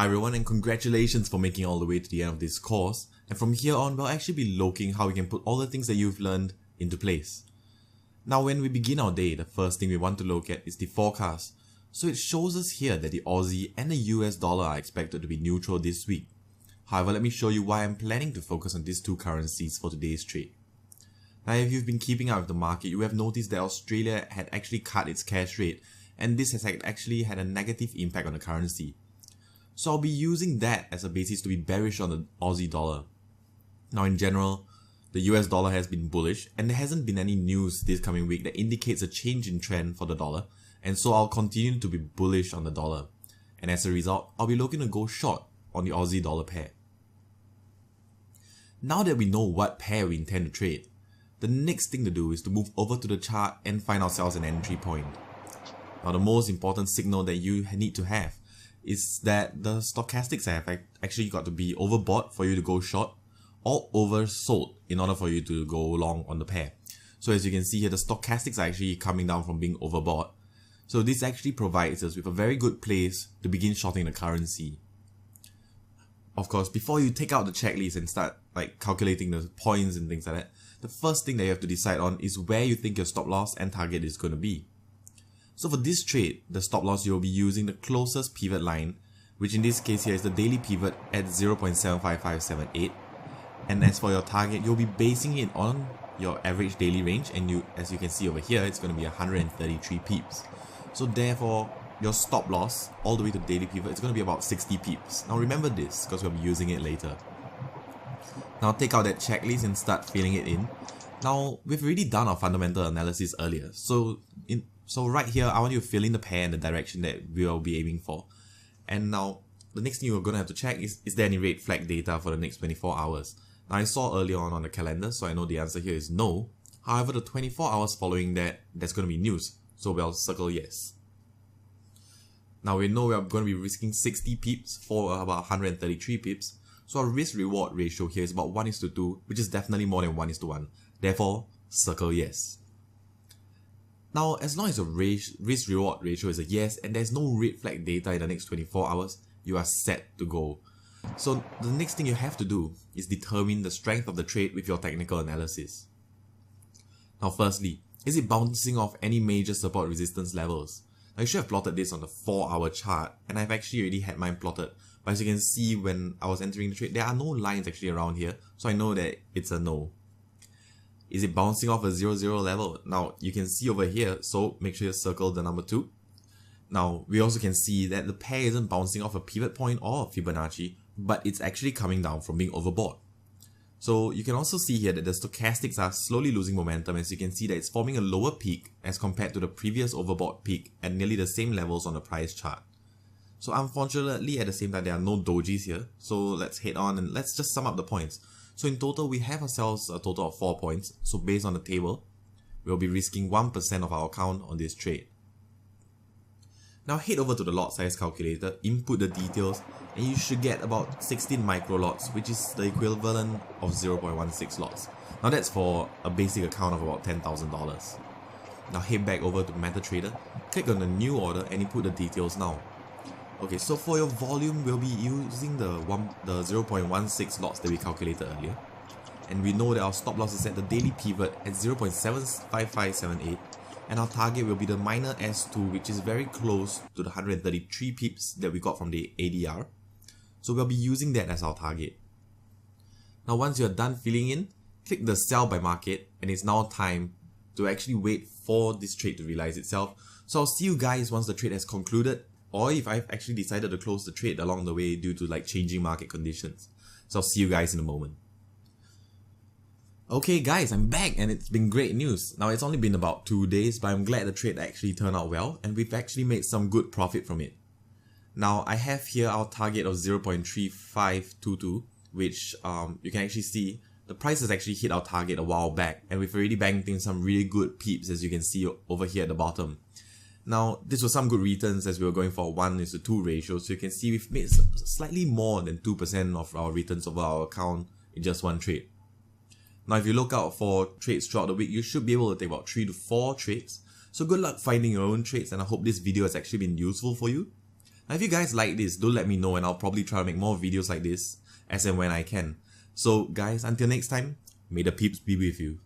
everyone, and congratulations for making it all the way to the end of this course. And from here on, we'll actually be looking how we can put all the things that you've learned into place. Now when we begin our day, the first thing we want to look at is the forecast. So it shows us here that the Aussie and the US dollar are expected to be neutral this week. However, let me show you why I'm planning to focus on these two currencies for today's trade. Now if you've been keeping up with the market, you have noticed that Australia had actually cut its cash rate, and this has actually had a negative impact on the currency. So I'll be using that as a basis to be bearish on the Aussie dollar. Now in general, the US dollar has been bullish, and there hasn't been any news this coming week that indicates a change in trend for the dollar, and so I'll continue to be bullish on the dollar. And as a result, I'll be looking to go short on the Aussie dollar pair. Now that we know what pair we intend to trade, the next thing to do is to move over to the chart and find ourselves an entry point. Now the most important signal that you need to have is that the stochastics have actually got to be overbought for you to go short, or oversold in order for you to go long on the pair. So as you can see here, the stochastics are actually coming down from being overbought. So this actually provides us with a very good place to begin shorting the currency. Of course, before you take out the checklist and start calculating the points and things like that, the first thing that you have to decide on is where you think your stop loss and target is going to be. So for this trade, the stop loss, you'll be using the closest pivot line, which in this case here is the daily pivot at 0.75578. And as for your target, you'll be basing it on your average daily range, and as you can see over here, it's going to be 133 pips. So therefore, your stop loss all the way to daily pivot is going to be about 60 pips. Now remember this, because we'll be using it later. Now take out that checklist and start filling it in. Now we've already done our fundamental analysis earlier, so right here, I want you to fill in the pair and the direction that we'll be aiming for. And now, the next thing you're going to have to check is there any red flag data for the next 24 hours? Now I saw earlier on the calendar, so I know the answer here is no. However, the 24 hours following that, there's going to be news, so we'll circle yes. Now we know we're going to be risking 60 pips for about 133 pips, so our risk-reward ratio here is about 1:2, which is definitely more than 1:1. Therefore, circle yes. Now, as long as your risk-reward ratio is a yes and there's no red flag data in the next 24 hours, you are set to go. So the next thing you have to do is determine the strength of the trade with your technical analysis. Now firstly, is it bouncing off any major support resistance levels? Now you should have plotted this on the 4-hour chart, and I've actually already had mine plotted. But as you can see, when I was entering the trade, there are no lines actually around here, so I know that it's a no. Is it bouncing off a 0-0 level? Now you can see over here, so make sure you circle the number 2. Now we also can see that the pair isn't bouncing off a pivot point or a Fibonacci, but it's actually coming down from being overbought. So you can also see here that the stochastics are slowly losing momentum, as you can see that it's forming a lower peak as compared to the previous overbought peak at nearly the same levels on the price chart. So unfortunately, at the same time, there are no dojis here, so let's head on and let's just sum up the points. So in total, we have ourselves a total of 4 points. So based on the table, we'll be risking 1% of our account on this trade. Now head over to the lot size calculator, input the details, and you should get about 16 micro lots, which is the equivalent of 0.16 lots. Now that's for a basic account of about $10,000. Now head back over to MetaTrader, click on the new order and input the details now. Okay, so for your volume, we'll be using the 0.16 lots that we calculated earlier. And we know that our stop loss is at the daily pivot at 0.75578. And our target will be the minor S2, which is very close to the 133 pips that we got from the ADR. So we'll be using that as our target. Now once you're done filling in, click the sell by market, and it's now time to actually wait for this trade to realize itself. So I'll see you guys once the trade has concluded, or if I've actually decided to close the trade along the way due to changing market conditions. So I'll see you guys in a moment. Okay guys, I'm back and it's been great news. Now it's only been about 2 days, but I'm glad the trade actually turned out well and we've actually made some good profit from it. Now I have here our target of 0.3522, which you can actually see the price has actually hit our target a while back, and we've already banked in some really good peeps, as you can see over here at the bottom. Now this was some good returns as we were going for a 1:2 ratio, so you can see we've made slightly more than 2% of our returns over our account in just one trade. Now if you look out for trades throughout the week, you should be able to take about 3 to 4 trades. So good luck finding your own trades, and I hope this video has actually been useful for you. Now, if you guys like this, do let me know and I'll probably try to make more videos like this as and when I can. So guys, until next time, may the peeps be with you.